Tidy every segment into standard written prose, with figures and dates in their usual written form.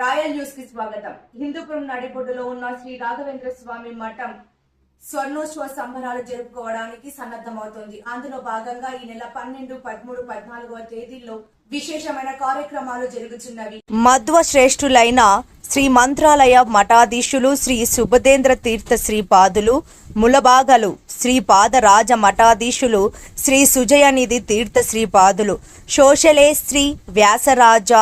Royal news కి స్వాగతం. హిందూపురం నడిబొడ్డులో ఉన్న శ్రీ రాఘవేంద్ర స్వామి మఠం స్వర్ణోత్సవ సంబరాలు జరుపుకోవడానికి సన్నద్ధమవుతోంది. అందులో భాగంగా ఈ నెల 12, 13, 14వ తేదీల్లో విశేషమైన కార్యక్రమాలు జరుగుతున్నవి. మధ్వ శ్రేష్ఠులైన శ్రీ మంత్రాలయ మఠాధీశులు శ్రీ సుబదేంద్ర తీర్థ శ్రీపాదులు, ములబాగలు శ్రీపాదరాజ మఠాధీశులు శ్రీ సుజయనిధి తీర్థ శ్రీపాదులు, శోషలే శ్రీ వ్యాసరాజ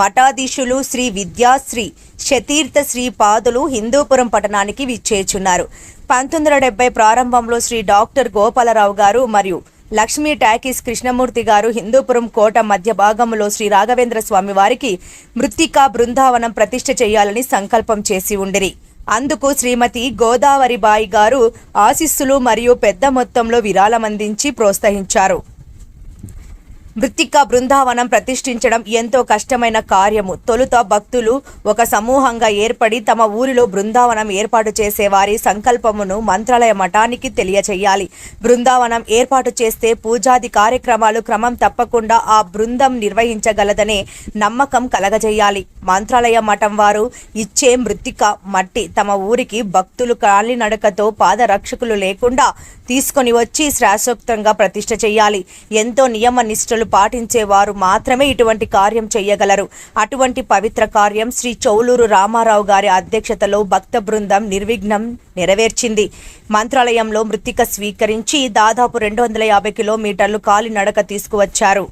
మఠాధీశులు శ్రీ విద్యాశ్రీ శతీర్థ శ్రీపాదులు హిందూపురం పట్టణానికి విచ్చేచున్నారు. 1970 ప్రారంభంలో శ్రీ డాక్టర్ గోపాలరావు గారు మరియు లక్ష్మీ టాకీస్ కృష్ణమూర్తి గారు హిందూపురం కోట మధ్య భాగంలో శ్రీ రాఘవేంద్ర స్వామి వారికి మృత్తికా బృందావనం ప్రతిష్ఠ చేయాలని సంకల్పం చేసి ఉండిరి. అందుకు శ్రీమతి గోదావరిబాయి గారు ఆశీస్సులు మరియు పెద్ద మొత్తంలో విరాళమందించి ప్రోత్సహించారు. మృత్తికా బృందావనం ప్రతిష్ఠించడం ఎంతో కష్టమైన కార్యము. తొలుత భక్తులు ఒక సమూహంగా ఏర్పడి తమ ఊరిలో బృందావనం ఏర్పాటు చేసే వారి సంకల్పమును మంత్రాలయ మఠానికి తెలియచేయాలి. బృందావనం ఏర్పాటు చేస్తే పూజాది కార్యక్రమాలు క్రమం తప్పకుండా ఆ బృందం నిర్వహించగలదనే నమ్మకం కలగజేయాలి. మంత్రాలయ మఠం వారు ఇచ్చే మృత్తిక మట్టి తమ ఊరికి భక్తులు కాలినడకతో పాదరక్షకులు లేకుండా తీసుకొని వచ్చి శాశ్వతంగా ప్రతిష్ఠ చేయాలి. ఎంతో నియమ నిష్ఠలు పాటించేవారు మాత్రమే ఇటువంటి కార్యం చేయగలరు. అటువంటి పవిత్ర కార్యం శ్రీ చౌలూరు రామారావు గారి అధ్యక్షతలో భక్త బృందం నిర్విఘ్నం నెరవేర్చింది. మంత్రాలయంలో మృత్తిక స్వీకరించి దాదాపు 250 కిలోమీటర్లు కాలినడక తీసుకువచ్చారు.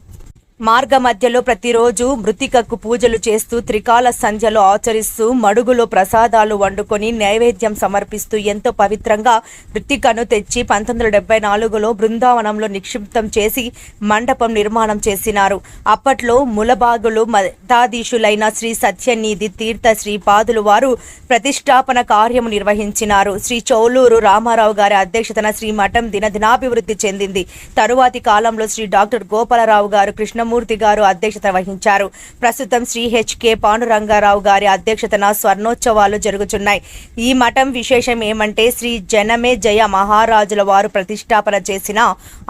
మార్గ మధ్యలో ప్రతిరోజు మృత్తికకు పూజలు చేస్తూ త్రికాల సంధ్యలు ఆచరిస్తూ మడుగులో ప్రసాదాలు వండుకొని నైవేద్యం సమర్పిస్తూ ఎంతో పవిత్రంగా మృత్తికను తెచ్చి 1974లో బృందావనంలో నిక్షిప్తం చేసి మండపం నిర్మాణం చేసినారు. అప్పట్లో ములబాగులు మఠాధీశులైన శ్రీ సత్యనిధి తీర్థ శ్రీపాదులు వారు ప్రతిష్టాపన కార్యము నిర్వహించినారు. శ్రీ చౌలూరు రామారావు గారి అధ్యక్షతన శ్రీ మఠం దినదినాభివృద్ధి చెందింది. తరువాతి కాలంలో శ్రీ డాక్టర్ గోపాలరావు గారు కృష్ణమూర్తి గారు అధ్యక్షత వహించారు. ప్రస్తుతం శ్రీ హెచ్కే పాండురంగారావు గారి అధ్యక్షతన స్వర్ణోత్సవాలు జరుగుతున్నాయి. ఈ మఠం విశేషం ఏమంటే శ్రీ జనమే జయ మహారాజుల వారు ప్రతిష్టాపన చేసిన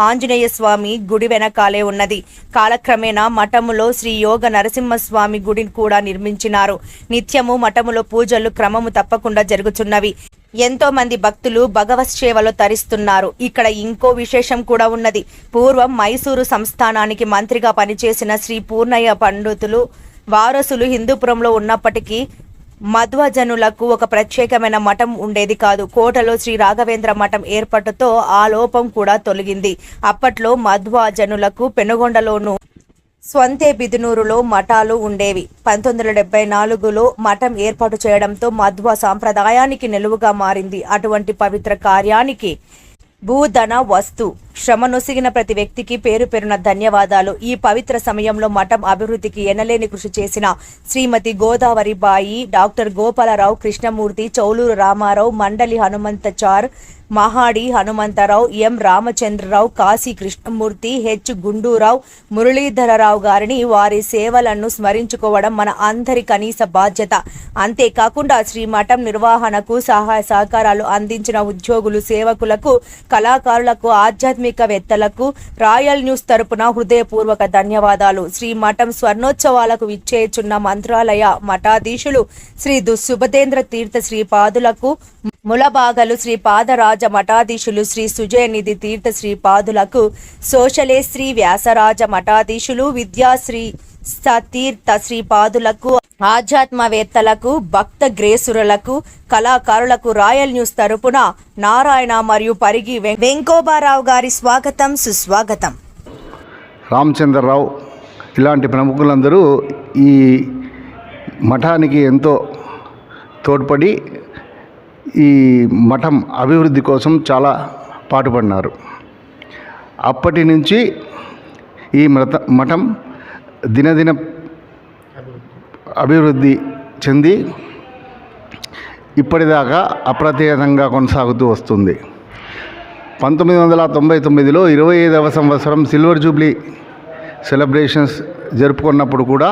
ఆంజనేయ స్వామి గుడి వెనకాలే ఉన్నది. కాలక్రమేణా మఠములో శ్రీ యోగ నరసింహస్వామి గుడిని కూడా నిర్మించినారు. నిత్యము మఠములో పూజలు క్రమము తప్పకుండా జరుగుతున్నవి. ఎంతో మంది భక్తులు భగవత్ సేవలో తరిస్తున్నారు. ఇక్కడ ఇంకో విశేషం కూడా ఉన్నది. పూర్వం మైసూరు సంస్థానానికి మంత్రిగా పనిచేసిన శ్రీ పూర్ణయ్య పండితులు వారసులు హిందూపురంలో ఉన్నప్పటికీ మధ్వజనులకు ఒక ప్రత్యేకమైన మఠం ఉండేది కాదు. కోటలో శ్రీ రాఘవేంద్ర మఠం ఏర్పాటుతో ఆ లోపం కూడా తొలగింది. అప్పట్లో మధ్వజనులకు పెనుగొండలోను స్వంతే బిదునూరులో మఠాలు ఉండేవి. 1974లో మఠం ఏర్పాటు చేయడంతో మధ్వ సాంప్రదాయానికి నిలువుగా మారింది. అటువంటి పవిత్ర కార్యానికి భూధన వస్తు శ్రమనొసిగిన ప్రతి వ్యక్తికి పేరు పేరున ధన్యవాదాలు. ఈ పవిత్ర సమయంలో మఠం అభివృద్ధికి ఎనలేని కృషి చేసిన శ్రీమతి గోదావరిబాయి, డాక్టర్ గోపాలరావు, కృష్ణమూర్తి, చౌలూరు రామారావు, మండలి హనుమంతచార్, మహాడి హనుమంతరావు, ఎం రామచంద్రరావు, కాశీ కృష్ణమూర్తి, హెచ్ గుండూరావు, మురళీధరరావు గారిని వారి సేవలను స్మరించుకోవడం మన అందరి కనీస బాధ్యత. అంతేకాకుండా శ్రీ మఠం నిర్వహణకు సహాయ సహకారాలు అందించిన ఉద్యోగులు, సేవకులకు, కళాకారులకు, ఆధ్యాత్మికవేత్తలకు రాయల్ న్యూస్ తరపున హృదయపూర్వక ధన్యవాదాలు. శ్రీ మఠం స్వర్ణోత్సవాలకు విచ్చేచున్న మంత్రాలయ మఠాధీశులు శ్రీ సుబదేంద్ర తీర్థ శ్రీపాదులకు, ములబాగలు శ్రీపాదరాజ మఠాధీశులు శ్రీ సుజయనిధి తీర్థ శ్రీపాదులకు, శోషలే శ్రీ వ్యాసరాజ మఠాధీశులు విద్యాశ్రీ సతీర్థ శ్రీపాదులకు, ఆధ్యాత్మవేత్తలకు, భక్త గ్రేసురులకు, కళాకారులకు రాయల్ న్యూస్ తరపున నారాయణ మరియు పరిగి వెంకోబారావు గారి స్వాగతం, సుస్వాగతం. రామచంద్రరావు ఇలాంటి ప్రముఖులందరూ ఈ మఠానికి ఎంతో తోడ్పడి ఈ మఠం అభివృద్ధి కోసం చాలా పాటుపడినారు. అప్పటి నుంచి ఈ మఠం దినదిన అభివృద్ధి చెంది ఇప్పటిదాకా అప్రతిహతంగా కొనసాగుతూ వస్తుంది. 1999లో 25వ సంవత్సరం సిల్వర్ జూబ్లీ సెలబ్రేషన్స్ జరుపుకున్నప్పుడు కూడా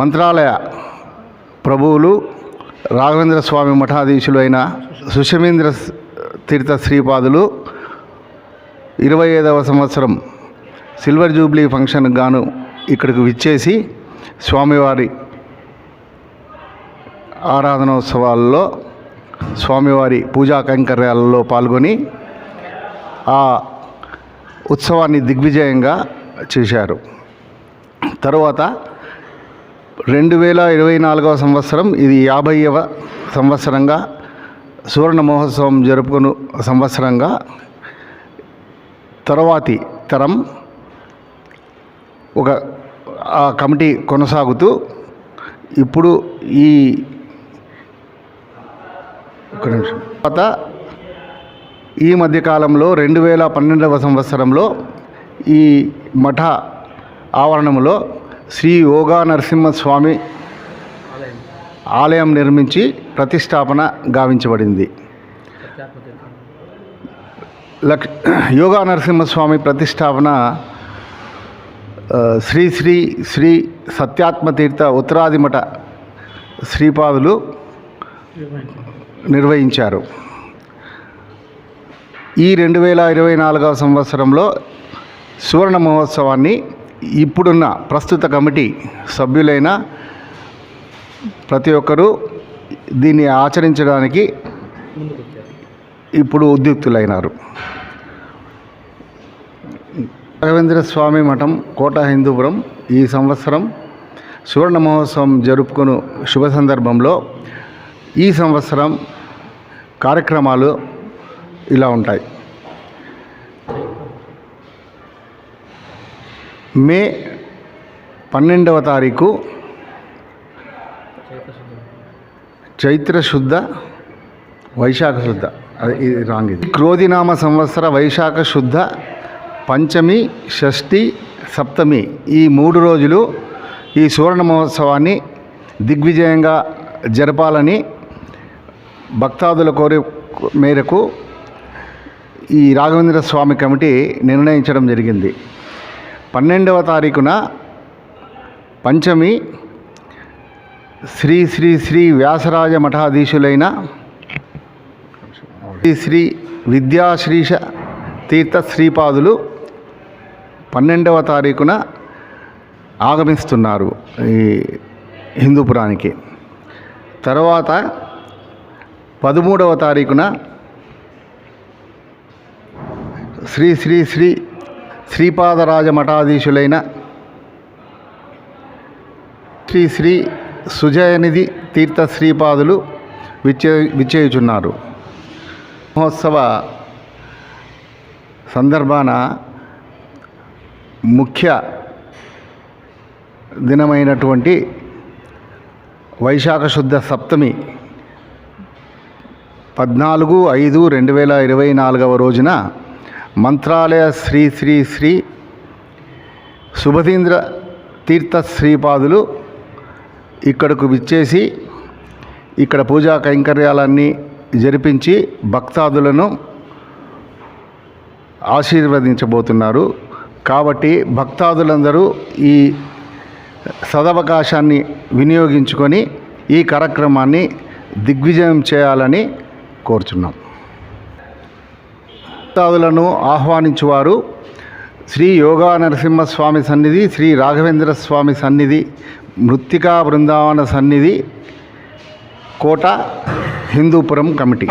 మంత్రాలయ ప్రభువులు రాఘవేంద్ర స్వామి మఠాధీశులు అయిన సుషమేంద్ర తీర్థ శ్రీపాదులు 25వ సంవత్సరం సిల్వర్ జూబ్లీ ఫంక్షన్కి గాను ఇక్కడికి విచ్చేసి స్వామివారి ఆరాధనోత్సవాల్లో స్వామివారి పూజా కైంకర్యాలలో పాల్గొని ఆ ఉత్సవాన్ని దిగ్విజయంగా చేశారు. తరువాత 2024వ సంవత్సరం ఇది 50వ సంవత్సరంగా సువర్ణ మహోత్సవం జరుపుకుని సంవత్సరంగా తరువాతి తరం ఆ కమిటీ కొనసాగుతూ ఇప్పుడు తర్వాత ఈ మధ్యకాలంలో 2012వ సంవత్సరంలో ఈ మఠ ఆవరణంలో శ్రీ యోగా నరసింహస్వామి ఆలయం నిర్మించి ప్రతిష్టాపన గావించబడింది. యోగా నరసింహస్వామి ప్రతిష్టాపన శ్రీ శ్రీ శ్రీ సత్యాత్మతీర్థ ఉత్తరాదిమఠ శ్రీపాదులు నిర్వహించారు. ఈ 2024వ సంవత్సరంలో సువర్ణ మహోత్సవాన్ని ఇప్పుడున్న ప్రస్తుత కమిటీ సభ్యులైన ప్రతి ఒక్కరూ దీన్ని ఆచరించడానికి ఇప్పుడు ఉద్యుక్తులైనారు. రాఘవేంద్ర స్వామి మఠం కోట హిందూపురం ఈ సంవత్సరం సువర్ణ మహోత్సవం జరుపుకుని శుభ సందర్భంలో ఈ సంవత్సరం కార్యక్రమాలు ఇలా ఉంటాయి. మే 12వ తారీఖు చైత్రశుద్ధ వైశాఖ శుద్ధ ఇది రాంగ్ ఇది క్రోధినామ సంవత్సర వైశాఖ శుద్ధ పంచమి షష్ఠి సప్తమి ఈ 3 రోజులు ఈ సువర్ణ మహోత్సవాన్ని దిగ్విజయంగా జరపాలని భక్తాదుల కోరి మేరకు ఈ రాఘవేంద్ర స్వామి కమిటీ నిర్ణయించడం జరిగింది. 12వ తారీఖున పంచమి శ్రీ శ్రీ శ్రీ వ్యాసరాజ మఠాధీశులైన శ్రీ శ్రీ విద్యాశ్రీష తీర్థ శ్రీపాదులు 12వ తారీఖున ఆగమిస్తున్నారు ఈ హిందూపురానికి. తర్వాత 13వ తారీఖున శ్రీ శ్రీ శ్రీ శ్రీపాదరాజ మఠాధీశులైన శ్రీ శ్రీ సుజయనిధి తీర్థ శ్రీపాదులు విచ్చేయుచున్నారు. మహోత్సవ సందర్భాన ముఖ్య దినమైనటువంటి వైశాఖ శుద్ధ సప్తమి 14/5/2024 రోజున మంత్రాలయ శ్రీ శ్రీ శ్రీ సుభదీంద్ర తీర్థ శ్రీపాదులు ఇక్కడకు విచ్చేసి ఇక్కడ పూజా కైంకర్యాలన్నీ జరిపించి భక్తాదులను ఆశీర్వదించబోతున్నారు. కాబట్టి భక్తాదులందరూ ఈ సదవకాశాన్ని వినియోగించుకొని ఈ కార్యక్రమాన్ని దిగ్విజయం చేయాలని కోరుచున్నాం. భక్తాదులను ఆహ్వానించువారు శ్రీ యోగా నరసింహస్వామి సన్నిధి, శ్రీ రాఘవేంద్ర స్వామి సన్నిధి, మృత్తికా బృందావన సన్నిధి, కోట హిందూపురం కమిటీ.